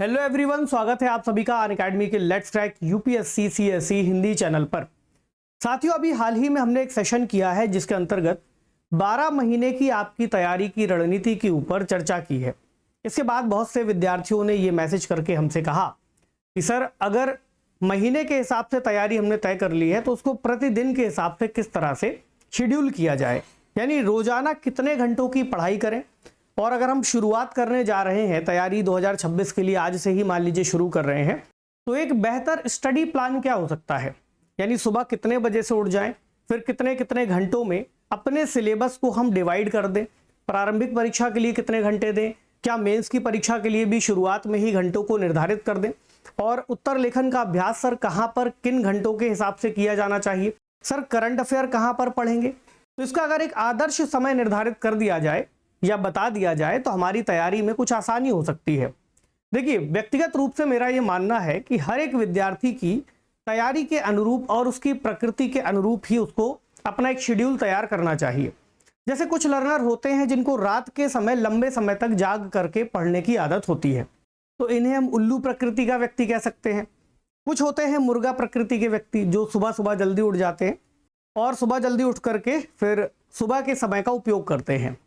Hello everyone, स्वागत है आप सभी का अनअकैडमी के let's crack UPSC CSE Hindi channel पर। साथियों, अभी हाल ही में हमने एक सेशन किया है जिसके अंतर्गत 12 महीने की आपकी तैयारी की रणनीति के ऊपर चर्चा की है। इसके बाद बहुत से विद्यार्थियों ने ये मैसेज करके हमसे कहा कि सर, अगर महीने के हिसाब से तैयारी हमने तय कर ली है तो उसको प्रतिदिन के हिसाब से किस तरह से शेड्यूल किया जाए, यानी रोजाना कितने घंटों की पढ़ाई करें। और अगर हम शुरुआत करने जा रहे हैं तैयारी 2026 के लिए, आज से ही मान लीजिए शुरू कर रहे हैं, तो एक बेहतर स्टडी प्लान क्या हो सकता है, यानी सुबह कितने बजे से उठ जाएं, फिर कितने कितने घंटों में अपने सिलेबस को हम डिवाइड कर दें, प्रारंभिक परीक्षा के लिए कितने घंटे दें, क्या मेंस की परीक्षा के लिए भी शुरुआत में ही घंटों को निर्धारित कर दें, और उत्तर लेखन का अभ्यास सर कहाँ पर किन घंटों के हिसाब से किया जाना चाहिए, सर करंट अफेयर कहाँ पर पढ़ेंगे। तो इसका अगर एक आदर्श समय निर्धारित कर दिया जाए या बता दिया जाए तो हमारी तैयारी में कुछ आसानी हो सकती है। देखिए, व्यक्तिगत रूप से मेरा ये मानना है कि हर एक विद्यार्थी की तैयारी के अनुरूप और उसकी प्रकृति के अनुरूप ही उसको अपना एक शेड्यूल तैयार करना चाहिए। जैसे कुछ लर्नर होते हैं जिनको रात के समय लंबे समय तक जाग करके पढ़ने की आदत होती है, तो इन्हें हम उल्लू प्रकृति का व्यक्ति कह सकते हैं। कुछ होते हैं मुर्गा प्रकृति के व्यक्ति जो सुबह सुबह जल्दी उठ जाते हैं और सुबह जल्दी उठ करके फिर सुबह के समय का उपयोग करते हैं।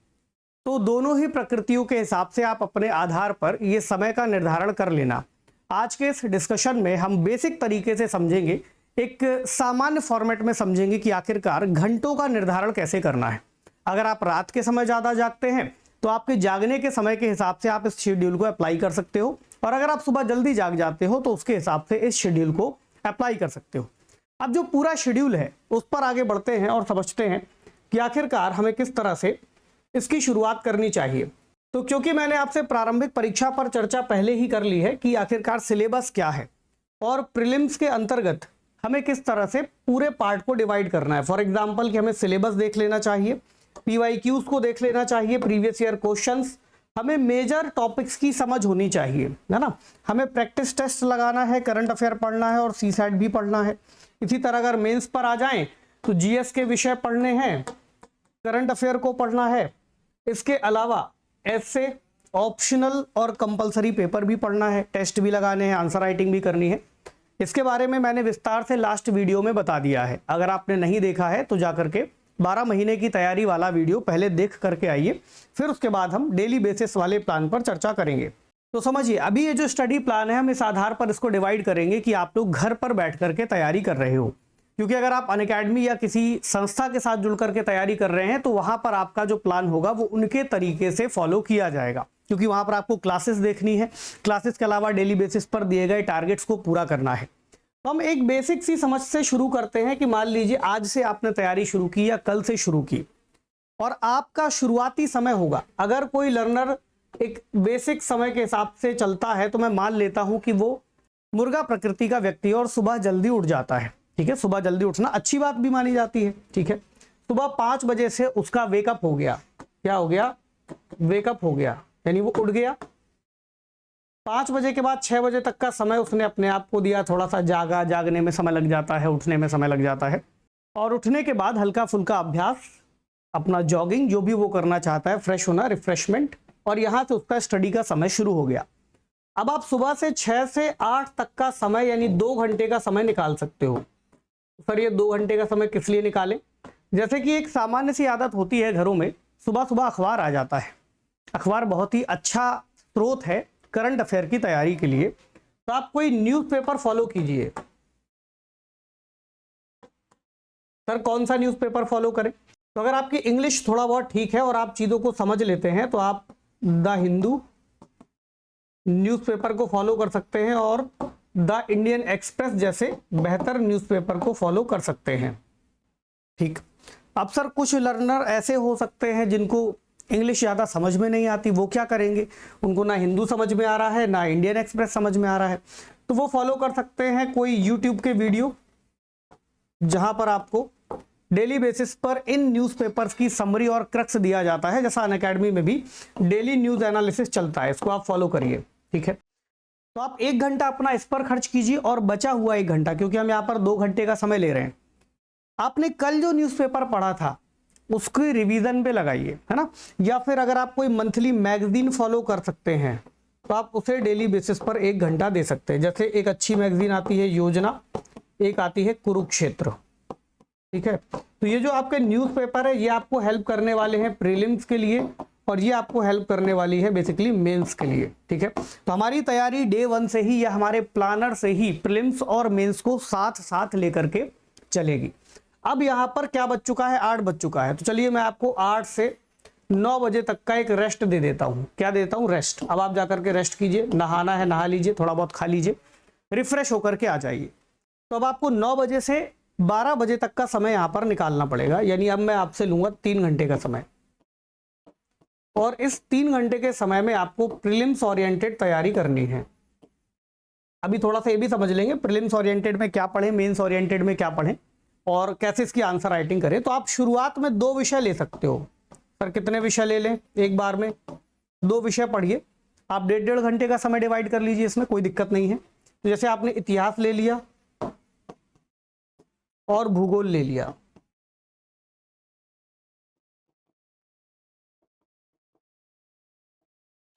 तो दोनों ही प्रकृतियों के हिसाब से आप अपने आधार पर ये समय का निर्धारण कर लेना। आज के इस डिस्कशन में हम बेसिक तरीके से समझेंगे, एक सामान्य फॉर्मेट में समझेंगे कि आखिरकार घंटों का निर्धारण कैसे करना है। अगर आप रात के समय ज़्यादा जागते हैं तो आपके जागने के समय के हिसाब से आप इस शेड्यूल को अप्लाई कर सकते हो, और अगर आप सुबह जल्दी जाग जाते हो तो उसके हिसाब से इस शेड्यूल को अप्लाई कर सकते हो। अब जो पूरा शेड्यूल है उस पर आगे बढ़ते हैं और समझते हैं कि आखिरकार हमें किस तरह से इसकी शुरुआत करनी चाहिए। तो क्योंकि मैंने आपसे प्रारंभिक परीक्षा पर चर्चा पहले ही कर ली है कि आखिरकार सिलेबस क्या है और प्रीलिम्स के अंतर्गत हमें किस तरह से पूरे पार्ट को डिवाइड करना है। फॉर एग्जांपल कि हमें सिलेबस देख लेना चाहिए, पीवाईक्यूज को देख लेना चाहिए, प्रीवियस ईयर क्वेश्चंस, हमें मेजर टॉपिक्स की समझ होनी चाहिए, है ना। हमें प्रैक्टिस टेस्ट लगाना है, करंट अफेयर पढ़ना है और सीसैट भी पढ़ना है। इसी तरह अगर मेंस पर आ जाएं तो जीएस के विषय पढ़ने हैं, करंट अफेयर को पढ़ना है, इसके अलावा ऐसे ऑप्शनल और कंपलसरी पेपर भी पढ़ना है, टेस्ट भी लगाने हैं, आंसर राइटिंग भी करनी है। इसके बारे में मैंने विस्तार से लास्ट वीडियो में बता दिया है। अगर आपने नहीं देखा है तो जाकर के 12 महीने की तैयारी वाला वीडियो पहले देख करके आइए, फिर उसके बाद हम डेली बेसिस वाले प्लान पर चर्चा करेंगे। तो समझिए, अभी ये जो स्टडी प्लान है हम इस आधार पर इसको डिवाइड करेंगे कि आप लोग घर पर बैठ करके तैयारी कर रहे हो, क्योंकि अगर आप अनअकैडमी या किसी संस्था के साथ जुड़ करके तैयारी कर रहे हैं तो वहां पर आपका जो प्लान होगा वो उनके तरीके से फॉलो किया जाएगा, क्योंकि वहां पर आपको क्लासेस देखनी है, क्लासेस के अलावा डेली बेसिस पर दिए गए टारगेट्स को पूरा करना है। तो हम एक बेसिक सी समझ से शुरू करते हैं कि मान लीजिए आज से आपने तैयारी शुरू की या कल से शुरू की, और आपका शुरुआती समय होगा, अगर कोई लर्नर एक बेसिक समय के हिसाब से चलता है तो मैं मान लेता हूं कि वो मुर्गा प्रकृति का व्यक्ति और सुबह जल्दी उठ जाता है। ठीक है, सुबह जल्दी उठना अच्छी बात भी मानी जाती है। ठीक है, सुबह 5 बजे से उसका वेकअप हो गया। क्या हो गया? वेकअप हो गया, यानी वो उठ गया। 5 बजे के बाद 6 बजे तक का समय उसने अपने आप को दिया, थोड़ा सा जागा, जागने में समय लग जाता है, उठने में समय लग जाता है, और उठने के बाद हल्का फुल्का अभ्यास, अपना जॉगिंग जो भी वो करना चाहता है, फ्रेश होना, रिफ्रेशमेंट, और यहाँ से उसका स्टडी का समय शुरू हो गया। अब आप सुबह से 6 से 8 तक का समय यानी 2 घंटे का समय निकाल सकते हो। सर, ये 2 घंटे का समय किस लिए निकालें? जैसे कि एक सामान्य सी आदत होती है घरों में, सुबह सुबह अखबार आ जाता है। अखबार बहुत ही अच्छा स्रोत है करंट अफेयर की तैयारी के लिए, तो आप कोई न्यूज़पेपर फॉलो कीजिए। सर, कौन सा न्यूज़पेपर फॉलो करें? तो अगर आपकी इंग्लिश थोड़ा बहुत ठीक है और आप चीज़ों को समझ लेते हैं तो आप द हिंदू न्यूज़पेपर को फॉलो कर सकते हैं और द इंडियन एक्सप्रेस जैसे बेहतर न्यूज़पेपर को फॉलो कर सकते हैं। ठीक। अब सर, कुछ लर्नर ऐसे हो सकते हैं जिनको इंग्लिश ज़्यादा समझ में नहीं आती, वो क्या करेंगे? उनको ना हिंदू समझ में आ रहा है ना इंडियन एक्सप्रेस समझ में आ रहा है, तो वो फॉलो कर सकते हैं कोई यूट्यूब के वीडियो जहां पर आपको डेली बेसिस पर इन न्यूज़पेपर्स की समरी और क्रक्स दिया जाता है। जैसा अनअकैडमी में भी डेली न्यूज़ एनालिसिस चलता है, इसको आप फॉलो करिए। ठीक है, तो आप 1 घंटा अपना इस पर खर्च कीजिए और बचा हुआ 1 घंटा, क्योंकि हम यहाँ पर 2 घंटे का समय ले रहे हैं, आपने कल जो न्यूज़पेपर पढ़ा था उसकी रिवीजन पे लगाइए, है ना। या फिर अगर आप कोई मंथली मैगजीन फॉलो कर सकते हैं तो आप उसे डेली बेसिस पर 1 घंटा दे सकते हैं। जैसे एक अच्छी मैगजीन आती है योजना, एक आती है कुरुक्षेत्र, ठीक है। तो ये जो आपके न्यूज़पेपर है ये आपको हेल्प करने वाले हैं प्रीलिम्स के लिए, और ये आपको हेल्प करने वाली है बेसिकली मेंस के लिए, ठीक है। तो हमारी तैयारी डे 1 से ही या हमारे प्लानर से ही प्रीलिम्स और मेंस को साथ साथ लेकर के चलेगी। अब यहाँ पर क्या बच चुका है, 8 बज चुका है। तो चलिए मैं आपको 8 से 9 बजे तक का एक रेस्ट दे देता हूँ। क्या देता हूँ, रेस्ट। अब आप जाकर के रेस्ट कीजिए, नहाना है नहा लीजिए, थोड़ा बहुत खा लीजिए, रिफ्रेश होकर के आ जाइए। तो अब आपको 9 बजे से 12 बजे तक का समय यहाँ पर निकालना पड़ेगा, यानी अब मैं आपसे लूंगा 3 घंटे का समय, और इस 3 घंटे के समय में आपको प्रीलिम्स ओरिएंटेड तैयारी करनी है। अभी थोड़ा सा ये भी समझ लेंगे प्रीलिम्स ओरिएंटेड में क्या पढ़ें, मेंस ओरिएंटेड में क्या पढ़ें, और कैसे इसकी आंसर राइटिंग करें। तो आप शुरुआत में 2 विषय ले सकते हो। सर कितने विषय ले लें एक बार में? 2 विषय पढ़िए। आप 1.5 घंटे का समय डिवाइड कर लीजिए, इसमें कोई दिक्कत नहीं है। तो जैसे आपने इतिहास ले लिया और भूगोल ले लिया,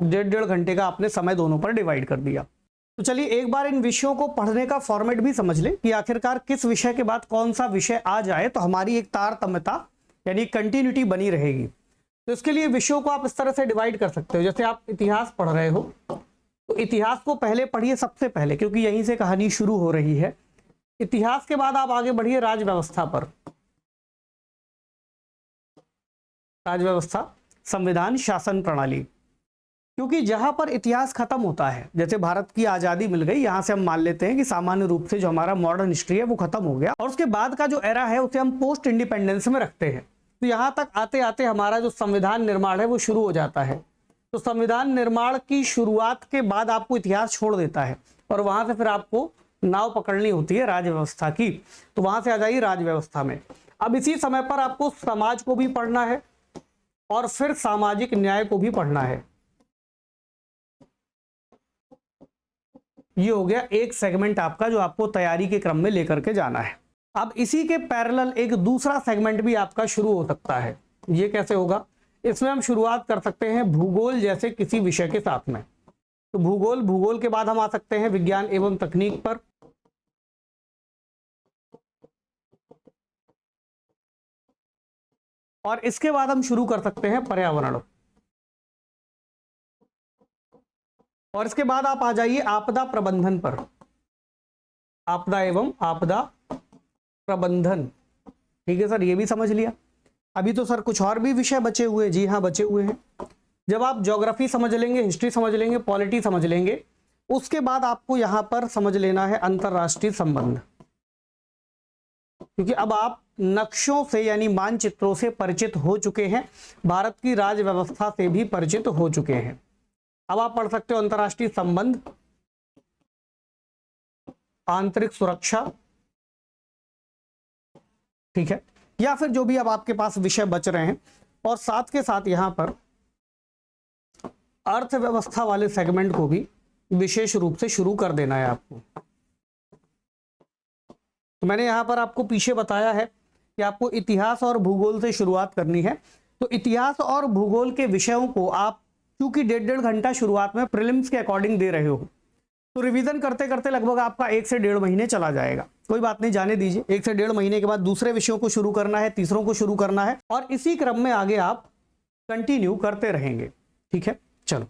डेढ़ घंटे का आपने समय दोनों पर डिवाइड कर दिया। तो चलिए एक बार इन विषयों को पढ़ने का फॉर्मेट भी समझ ले कि आखिरकार किस विषय के बाद कौन सा विषय आ जाए तो हमारी एक तारतम्यता यानी कंटिन्यूटी बनी रहेगी। तो इसके लिए विषयों को आप इस तरह से डिवाइड कर सकते हो। जैसे आप इतिहास पढ़ रहे हो तो इतिहास को पहले पढ़िए सबसे पहले, क्योंकि यहीं से कहानी शुरू हो रही है। इतिहास के बाद आप आगे बढ़िए राज व्यवस्था पर, राज व्यवस्था, संविधान, शासन प्रणाली। क्योंकि जहां पर इतिहास खत्म होता है, जैसे भारत की आजादी मिल गई, यहां से हम मान लेते हैं कि सामान्य रूप से जो हमारा मॉडर्न हिस्ट्री है वो खत्म हो गया, और उसके बाद का जो एरा है उसे हम पोस्ट इंडिपेंडेंस में रखते हैं। तो यहां तक आते आते हमारा जो संविधान निर्माण है वो शुरू हो जाता है। तो संविधान निर्माण की शुरुआत के बाद आपको इतिहास छोड़ देता है, और वहां से फिर आपको नाव पकड़नी होती है राज व्यवस्था की। तो वहां से आ जाइए राज व्यवस्था में। अब इसी समय पर आपको समाज को भी पढ़ना है और फिर सामाजिक न्याय को भी पढ़ना है। ये हो गया एक सेगमेंट आपका जो आपको तैयारी के क्रम में लेकर के जाना है। अब इसी के पैरेलल एक दूसरा सेगमेंट भी आपका शुरू हो सकता है। ये कैसे होगा? इसमें हम शुरुआत कर सकते हैं भूगोल जैसे किसी विषय के साथ में। तो भूगोल के बाद हम आ सकते हैं विज्ञान एवं तकनीक पर, और इसके बाद हम शुरू कर सकते हैं पर्यावरण, और इसके बाद आप आ जाइए आपदा प्रबंधन पर, आपदा एवं आपदा प्रबंधन। ठीक है सर, ये भी समझ लिया। अभी तो सर कुछ और भी विषय बचे हुए, जी हाँ बचे हुए हैं। जब आप ज्योग्राफी समझ लेंगे, हिस्ट्री समझ लेंगे, पॉलिटी समझ लेंगे, उसके बाद आपको यहां पर समझ लेना है अंतरराष्ट्रीय संबंध, क्योंकि अब आप नक्शों से यानी मानचित्रों से परिचित हो चुके हैं, भारत की राज व्यवस्था से भी परिचित हो चुके हैं। अब आप पढ़ सकते हो अंतरराष्ट्रीय संबंध, आंतरिक सुरक्षा, ठीक है, या फिर जो भी अब आपके पास विषय बच रहे हैं। और साथ के साथ यहां पर अर्थव्यवस्था वाले सेगमेंट को भी विशेष रूप से शुरू कर देना है आपको। तो मैंने यहां पर आपको पीछे बताया है कि आपको इतिहास और भूगोल से शुरुआत करनी है। तो इतिहास और भूगोल के विषयों को आप क्योंकि 1.5 घंटा शुरुआत में प्रीलिम्स के अकॉर्डिंग दे रहे हो, तो रिवीजन करते करते लगभग आपका 1 से 1.5 महीने चला जाएगा। कोई बात नहीं, जाने दीजिए। 1 से 1.5 महीने के बाद दूसरे विषयों को शुरू करना है, तीसरों को शुरू करना है, और इसी क्रम में आगे आप कंटिन्यू करते रहेंगे। ठीक है, चलो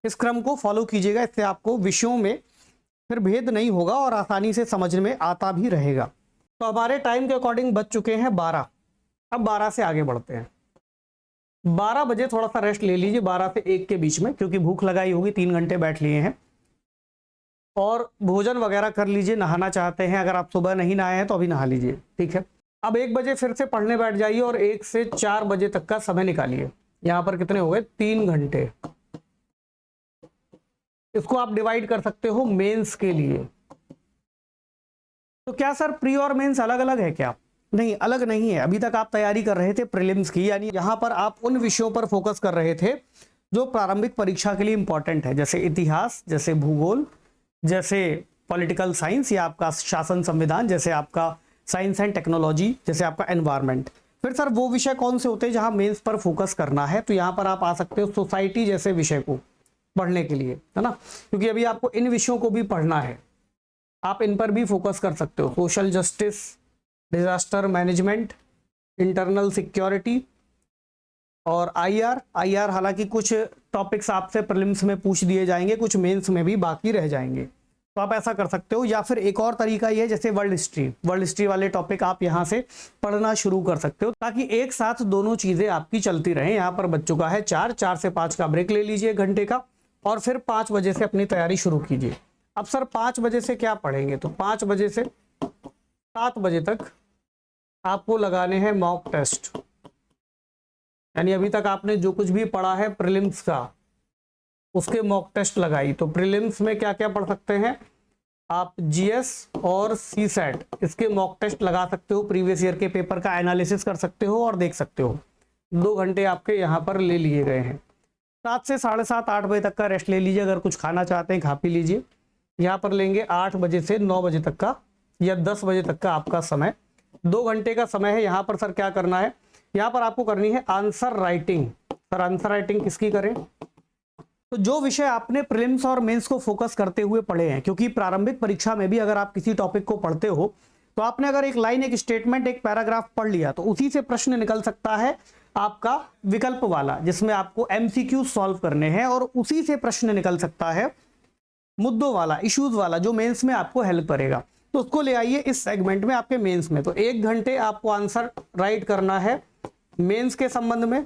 इस क्रम को फॉलो कीजिएगा, इससे आपको विषयों में फिर भेद नहीं होगा और आसानी से समझ में आता भी रहेगा। तो हमारे टाइम के अकॉर्डिंग बच चुके हैं 12। अब 12 से आगे बढ़ते हैं। 12 बजे थोड़ा सा रेस्ट ले लीजिए, 12 से 1 के बीच में, क्योंकि भूख लगाई होगी, 3 घंटे बैठ लिए हैं, और भोजन वगैरह कर लीजिए। नहाना चाहते हैं, अगर आप सुबह नहीं नहाए हैं तो अभी नहा लीजिए। ठीक है, अब 1 बजे फिर से पढ़ने बैठ जाइए और 1 से 4 बजे तक का समय निकालिए। यहां पर कितने हो गए? 3 घंटे। इसको आप डिवाइड कर सकते हो मेंस के लिए। तो क्या सर प्री और मेंस अलग अलग है क्या? नहीं, अलग नहीं है। अभी तक आप तैयारी कर रहे थे प्रीलिम्स की, यानी यहां पर आप उन विषयों पर फोकस कर रहे थे जो प्रारंभिक परीक्षा के लिए इंपॉर्टेंट है, जैसे इतिहास, जैसे भूगोल, जैसे पॉलिटिकल साइंस, या आपका शासन संविधान, जैसे आपका साइंस एंड टेक्नोलॉजी, जैसे आपका एनवायरनमेंट। फिर सर वो विषय कौन से होते हैं जहां मेंस पर फोकस करना है? तो यहां पर आप आ सकते हो सोसाइटी जैसे विषय को, पढ़ने के लिए, है ना, क्योंकि अभी आपको इन विषयों को भी पढ़ना है, आप इन पर भी फोकस कर सकते हो। Social justice, disaster management, internal security और आईआर हालांकि कुछ टॉपिक्स आपसे प्रीलिम्स में पूछ दिए जाएंगे, कुछ मेंस में भी बाकी रह जाएंगे, तो आप ऐसा कर सकते हो। या फिर एक और तरीका ये है, जैसे वर्ल्ड हिस्ट्री वाले टॉपिक आप यहाँ से पढ़ना शुरू कर सकते हो, ताकि एक साथ दोनों चीजें आपकी चलती रहें। यहाँ पर बच्चों का है 4 से 5 का ब्रेक ले लीजिए घंटे का, और फिर 5 बजे से अपनी तैयारी शुरू कीजिए। अब सर 5 बजे से क्या पढ़ेंगे, तो 5 बजे से 7 बजे तक आपको लगाने हैं मॉक टेस्ट, यानी अभी तक आपने जो कुछ भी पढ़ा है प्रीलिम्स का उसके मॉक टेस्ट लगाई। तो प्रीलिम्स में क्या क्या पढ़ सकते हैं आप, जीएस और सीसैट, इसके मॉक टेस्ट लगा सकते हो, प्रीवियस ईयर के पेपर का एनालिसिस कर सकते हो और देख सकते हो। 2 घंटे आपके यहाँ पर ले लिए गए हैं। 7 से 7:30 8 बजे तक का रेस्ट ले लीजिए, अगर कुछ खाना चाहते हैं खा पी लीजिए। यहाँ पर लेंगे 8 बजे से 9 बजे तक का या 10 बजे तक का आपका समय, 2 घंटे का समय है। यहाँ पर सर क्या करना है, यहाँ पर आपको करनी है answer writing. Sir answer writing किसकी करें, तो जो विषय आपने प्रीलिम्स और मेंस को फोकस करते हुए पढ़े हैं, क्योंकि प्रारंभिक परीक्षा में भी अगर आप किसी टॉपिक को पढ़ते हो तो आपने अगर एक लाइन, एक स्टेटमेंट, एक पैराग्राफ पढ़ लिया तो उसी से प्रश्न निकल सकता है आपका विकल्प वाला, जिसमें आपको एमसीक्यू सॉल्व करने हैं, और उसी से प्रश्न निकल सकता है मुद्दों वाला, इश्यूज वाला, जो मेंस में आपको हेल्प करेगा। तो उसको ले आइए इस सेगमेंट में आपके मेंस में। तो 1 घंटे आपको आंसर राइट करना है मेंस के संबंध में,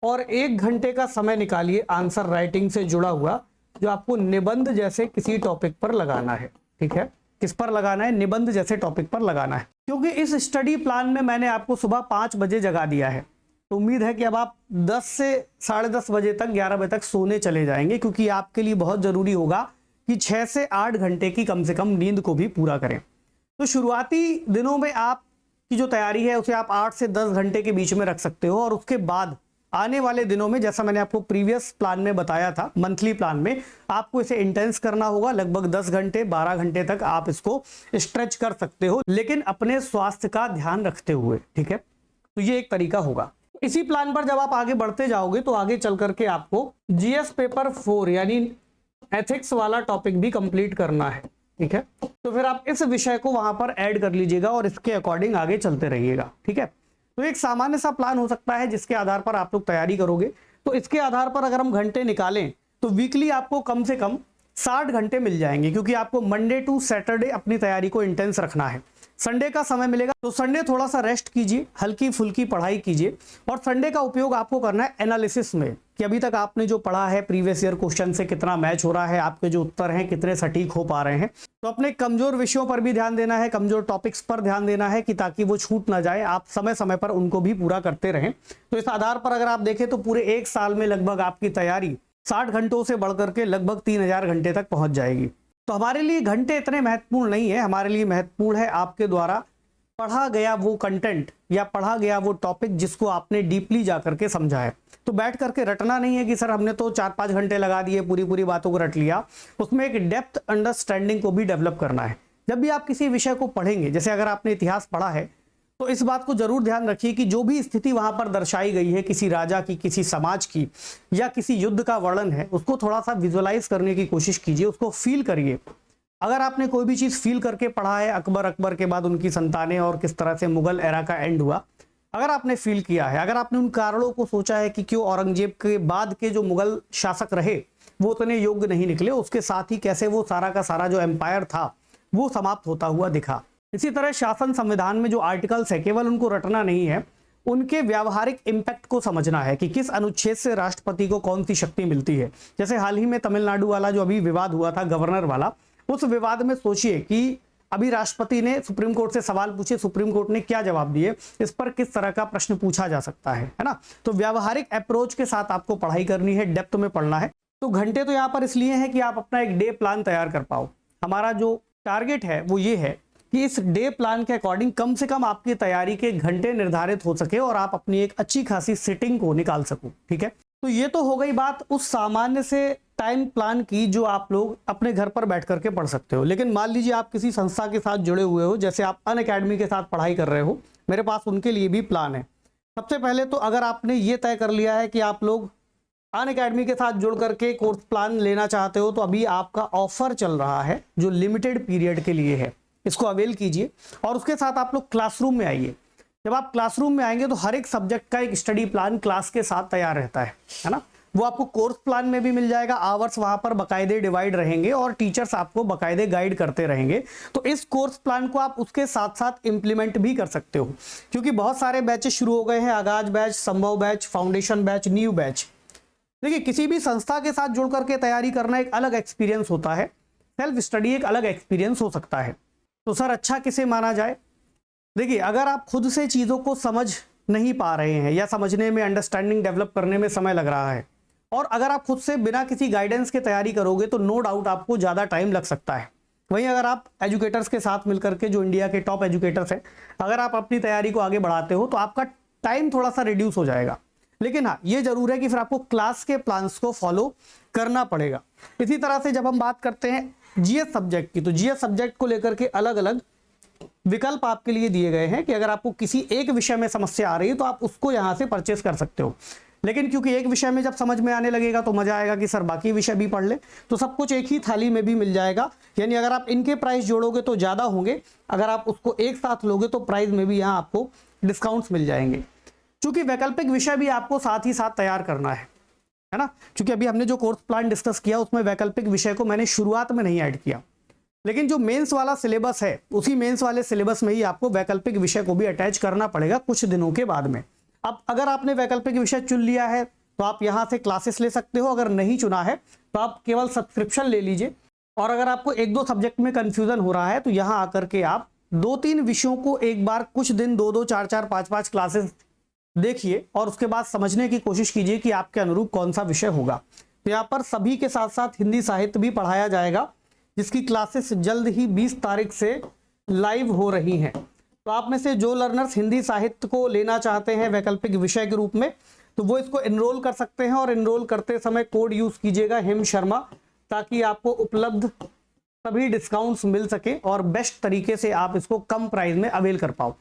और 1 घंटे का समय निकालिए आंसर राइटिंग से जुड़ा हुआ, जो आपको निबंध जैसे किसी टॉपिक पर लगाना है। ठीक है, किस पर लगाना है, निबंध जैसे टॉपिक पर लगाना है। क्योंकि इस स्टडी प्लान में मैंने आपको सुबह 5 बजे जगा दिया है, तो उम्मीद है कि अब आप 10 से 10:30 बजे तक, 11 बजे तक सोने चले जाएंगे, क्योंकि आपके लिए बहुत जरूरी होगा कि 6 से 8 घंटे की कम से कम नींद को भी पूरा करें। तो शुरुआती दिनों में आप की जो तैयारी है उसे आप 8 से 10 घंटे के बीच में रख सकते हो, और उसके बाद आने वाले दिनों में, जैसा मैंने आपको प्रीवियस प्लान में बताया था, मंथली प्लान में, आपको इसे इंटेंस करना होगा। लगभग 10 घंटे 12 घंटे तक आप इसको स्ट्रेच कर सकते हो, लेकिन अपने स्वास्थ्य का ध्यान रखते हुए। ठीक है, तो ये एक तरीका होगा। इसी प्लान पर जब आप आगे बढ़ते जाओगे तो आगे चल करके आपको जीएस पेपर 4 यानी एथिक्स वाला टॉपिक भी कंप्लीट करना है। ठीक है, तो फिर आप इस विषय को वहां पर ऐड कर लीजिएगा और इसके अकॉर्डिंग आगे चलते रहिएगा। ठीक है, तो एक सामान्य सा प्लान हो सकता है जिसके आधार पर आप लोग तैयारी करोगे। तो इसके आधार पर अगर हम घंटे निकालें तो वीकली आपको कम से कम 60 घंटे मिल जाएंगे, क्योंकि आपको मंडे टू सैटरडे अपनी तैयारी को इंटेंस रखना है। संडे का समय मिलेगा तो संडे थोड़ा सा रेस्ट कीजिए, हल्की फुल्की पढ़ाई कीजिए, और संडे का उपयोग आपको करना है एनालिसिस में, कि अभी तक आपने जो पढ़ा है प्रीवियस ईयर क्वेश्चन से कितना मैच हो रहा है, आपके जो उत्तर हैं कितने सटीक हो पा रहे हैं। तो अपने कमजोर विषयों पर भी ध्यान देना है, कमजोर टॉपिक्स पर ध्यान देना है, कि ताकि वो छूट ना जाए, आप समय समय पर उनको भी पूरा करते रहें। तो इस आधार पर अगर आप देखें तो पूरे 1 साल में लगभग आपकी तैयारी 60 घंटों से बढ़कर के लगभग 3000 घंटे तक पहुंच जाएगी। तो हमारे लिए घंटे इतने महत्वपूर्ण नहीं है, हमारे लिए महत्वपूर्ण है आपके द्वारा पढ़ा गया वो कंटेंट या पढ़ा गया वो टॉपिक जिसको आपने डीपली जाकर के समझा है। तो बैठ करके रटना नहीं है कि सर हमने तो 4-5 घंटे लगा दिए, पूरी बातों को रट लिया। उसमें एक डेप्थ अंडरस्टैंडिंग को भी डेवलप करना है। जब भी आप किसी विषय को पढ़ेंगे, जैसे अगर आपने इतिहास पढ़ा है, तो इस बात को जरूर ध्यान रखिए कि जो भी स्थिति वहां पर दर्शाई गई है, किसी राजा की, किसी समाज की, या किसी युद्ध का वर्णन है, उसको थोड़ा सा विजुअलाइज करने की कोशिश कीजिए, उसको फील करिए। अगर आपने कोई भी चीज फील करके पढ़ा है, अकबर के बाद उनकी संतानें और किस तरह से मुगल एरा का एंड हुआ, अगर आपने फील किया है, अगर आपने उन कारणों को सोचा है कि क्यों औरंगजेब के बाद के जो मुगल शासक रहे वो उतने योग्य नहीं निकले, उसके साथ ही कैसे वो सारा का सारा जो एम्पायर था वो समाप्त होता हुआ दिखा। इसी तरह शासन संविधान में जो आर्टिकल्स है, केवल उनको रटना नहीं है, उनके व्यावहारिक इंपैक्ट को समझना है कि किस अनुच्छेद से राष्ट्रपति को कौन सी शक्ति मिलती है। जैसे हाल ही में तमिलनाडु वाला जो अभी विवाद हुआ था, गवर्नर वाला, उस विवाद में सोचिए कि अभी राष्ट्रपति ने सुप्रीम कोर्ट से सवाल पूछे, सुप्रीम कोर्ट ने क्या जवाब दिए, इस पर किस तरह का प्रश्न पूछा जा सकता है ना। तो व्यावहारिक अप्रोच के साथ आपको पढ़ाई करनी है, डेप्थ में पढ़ना है। तो घंटे तो यहाँ पर इसलिए है कि आप अपना एक डे प्लान तैयार कर पाओ। हमारा जो टारगेट है वो ये है कि इस डे प्लान के अकॉर्डिंग कम से कम आपकी तैयारी के घंटे निर्धारित हो सके और आप अपनी एक अच्छी खासी सिटिंग को निकाल सको। ठीक है, तो ये तो हो गई बात उस सामान्य से टाइम प्लान की जो आप लोग अपने घर पर बैठ करके पढ़ सकते हो। लेकिन मान लीजिए आप किसी संस्था के साथ जुड़े हुए हो, जैसे आप अनअकैडमी के साथ पढ़ाई कर रहे हो, मेरे पास उनके लिए भी प्लान है। सबसे पहले तो अगर आपने ये तय कर लिया है कि आप लोग अनअकैडमी के साथ जुड़ करके कोर्स प्लान लेना चाहते हो तो अभी आपका ऑफर चल रहा है जो लिमिटेड पीरियड के लिए है, इसको अवेल कीजिए। और उसके साथ आप लोग क्लासरूम में आइए। जब आप क्लासरूम में आएंगे तो हर एक सब्जेक्ट का एक स्टडी प्लान क्लास के साथ तैयार रहता है ना। वो आपको कोर्स प्लान में भी मिल जाएगा, आवर्स वहां पर बाकायदे डिवाइड रहेंगे और टीचर्स आपको बाकायदे गाइड करते रहेंगे। तो इस कोर्स प्लान को आप उसके साथ साथ इंप्लीमेंट भी कर सकते हो, क्योंकि बहुत सारे बैचेस शुरू हो गए हैं, आगाज बैच, संभव batch, foundation batch, new batch. देखिए, किसी भी संस्था के साथ जुड़ करके तैयारी करना एक अलग एक्सपीरियंस होता है, सेल्फ स्टडी एक अलग एक्सपीरियंस हो सकता है। तो सर अच्छा किसे माना जाए? देखिए, अगर आप खुद से चीज़ों को समझ नहीं पा रहे हैं या समझने में, अंडरस्टैंडिंग डेवलप करने में समय लग रहा है, और अगर आप खुद से बिना किसी गाइडेंस के तैयारी करोगे तो नो डाउट आपको ज़्यादा टाइम लग सकता है। वहीं अगर आप एजुकेटर्स के साथ मिलकर के, जो इंडिया के टॉप एजुकेटर्स हैं, अगर आप अपनी तैयारी को आगे बढ़ाते हो तो आपका टाइम थोड़ा सा रिड्यूस हो जाएगा। लेकिन हाँ, ये जरूर है कि फिर आपको क्लास के प्लान्स को फॉलो करना पड़ेगा। इसी तरह से जब हम बात करते हैं जीएस सब्जेक्ट की, तो जीएस सब्जेक्ट को लेकर के अलग अलग विकल्प आपके लिए दिए गए हैं कि अगर आपको किसी एक विषय में समस्या आ रही है तो आप उसको यहाँ से परचेस कर सकते हो। लेकिन क्योंकि एक विषय में जब समझ में आने लगेगा तो मजा आएगा कि सर बाकी विषय भी पढ़ ले, तो सब कुछ एक ही थाली में भी मिल जाएगा। यानी अगर आप इनके प्राइस जोड़ोगे तो ज़्यादा होंगे, अगर आप उसको एक साथ लोगे तो प्राइस में भी यहाँ आपको डिस्काउंट्स मिल जाएंगे। चूंकि वैकल्पिक विषय भी आपको साथ ही साथ तैयार करना है ना, क्योंकि अभी हमने जो कोर्स प्लान डिस्कस किया उसमें वैकल्पिक विषय को मैंने शुरुआत में नहीं ऐड किया, लेकिन जो मेंस वाला सिलेबस है उसी मेंस वाले सिलेबस में ही आपको वैकल्पिक विषय को भी अटैच करना पड़ेगा कुछ दिनों के बाद में। अब अगर आपने वैकल्पिक विषय चुन लिया है तो आप यहाँ से क्लासेस ले सकते हो, अगर नहीं चुना है तो आप केवल सब्सक्रिप्शन ले लीजिए। और अगर आपको एक दो सब्जेक्ट में कंफ्यूजन हो रहा है तो यहाँ आकर के आप 2-3 विषयों को एक बार कुछ दिन 2-2, 4-4, 5-5 क्लासेस देखिए और उसके बाद समझने की कोशिश कीजिए कि आपके अनुरूप कौन सा विषय होगा। तो यहाँ पर सभी के साथ साथ हिंदी साहित्य भी पढ़ाया जाएगा, जिसकी क्लासेस जल्द ही 20 तारीख से लाइव हो रही हैं। तो आप में से जो लर्नर्स हिंदी साहित्य को लेना चाहते हैं वैकल्पिक विषय के रूप में, तो वो इसको एनरोल कर सकते हैं। और एनरोल करते समय कोड यूज कीजिएगा हिम शर्मा, ताकि आपको उपलब्ध सभी डिस्काउंट्स मिल सके और बेस्ट तरीके से आप इसको कम प्राइस में अवेल कर पाओ।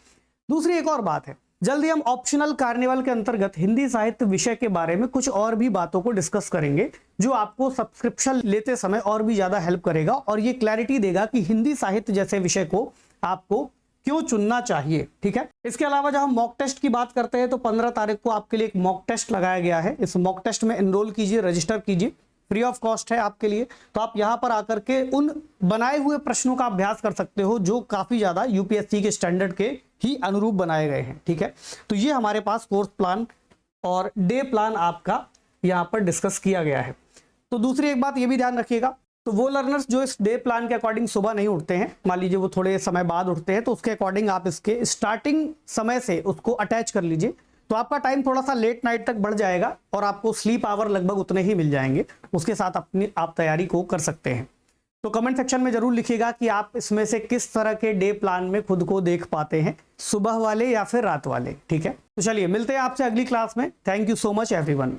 दूसरी एक और बात है, जल्दी हम ऑप्शनल कार्निवल के अंतर्गत हिंदी साहित्य विषय के बारे में कुछ और भी बातों को डिस्कस करेंगे, जो आपको सब्सक्रिप्शन लेते समय और भी ज्यादा हेल्प करेगा और ये क्लैरिटी देगा कि हिंदी साहित्य जैसे विषय को आपको क्यों चुनना चाहिए। ठीक है, इसके अलावा जब हम मॉक टेस्ट की बात करते हैं तो 15 तारीख को आपके लिए एक मॉक टेस्ट लगाया गया है। इस मॉक टेस्ट में एनरोल कीजिए, रजिस्टर कीजिए, फ्री ऑफ कॉस्ट है आपके लिए। तो आप यहाँ पर आकर के उन बनाए हुए प्रश्नों का अभ्यास कर सकते हो जो काफी ज्यादा यूपीएससी के स्टैंडर्ड के ही अनुरूप बनाए गए हैं। ठीक है, तो ये हमारे पास कोर्स प्लान और डे प्लान आपका यहाँ पर डिस्कस किया गया है। तो दूसरी एक बात ये भी ध्यान रखिएगा, तो वो लर्नर्स जो इस डे प्लान के अकॉर्डिंग सुबह नहीं उठते हैं, मान लीजिए वो थोड़े समय बाद उठते हैं, तो उसके अकॉर्डिंग आप इसके स्टार्टिंग समय से उसको अटैच कर लीजिए। तो आपका टाइम थोड़ा सा लेट नाइट तक बढ़ जाएगा और आपको स्लीप आवर लगभग उतने ही मिल जाएंगे, उसके साथ अपनी आप तैयारी को कर सकते हैं। तो कमेंट सेक्शन में जरूर लिखिएगा कि आप इसमें से किस तरह के डे प्लान में खुद को देख पाते हैं, सुबह वाले या फिर रात वाले। ठीक है, तो चलिए मिलते हैं आपसे अगली क्लास में। Thank you so much everyone.